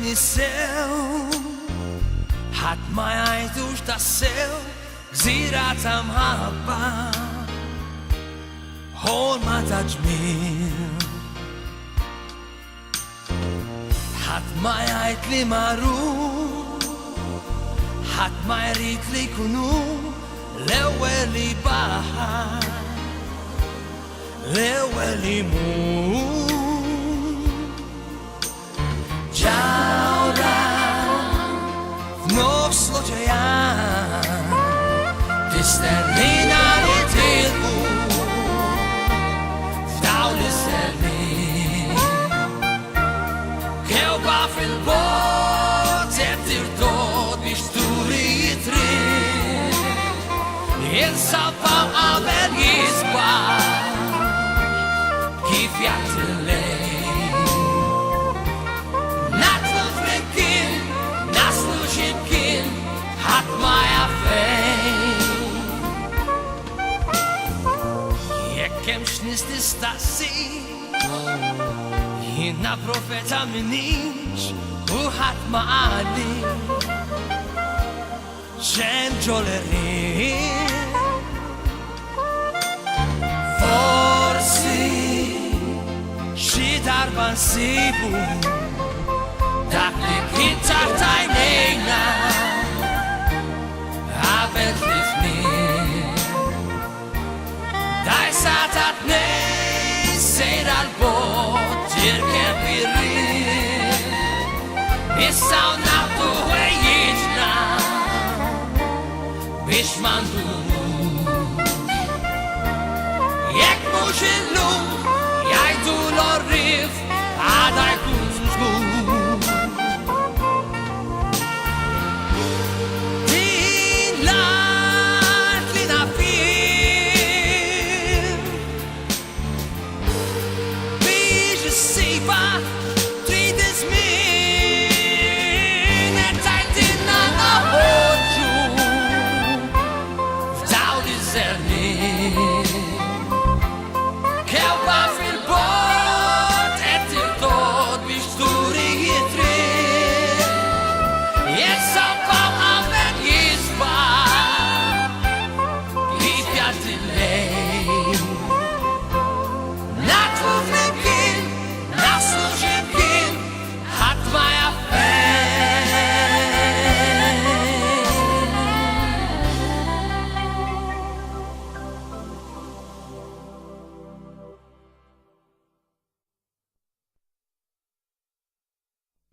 ניסהו, התמיה תושתסהו, גזירתם הבא, הון מתג'מיר. התמיה תלימרו, התמיה תליקונו, לאולי בהר, לאולי מו. Jaura, no sločeja, ty jste nejnávědělku, vdávli se mi. Kelba fil bote tirtot bisturi tri, jen sapam aver yizba, kif yaktilei. Moja fej, jakem šnisty stasi, na profeta minish uhat maali, shem joleri, forsi shidar bansibu, dakle kitar tainena. Dai satat ne ser al bot cerche pirir Issa natu wejitna biex mandu Jek mux illum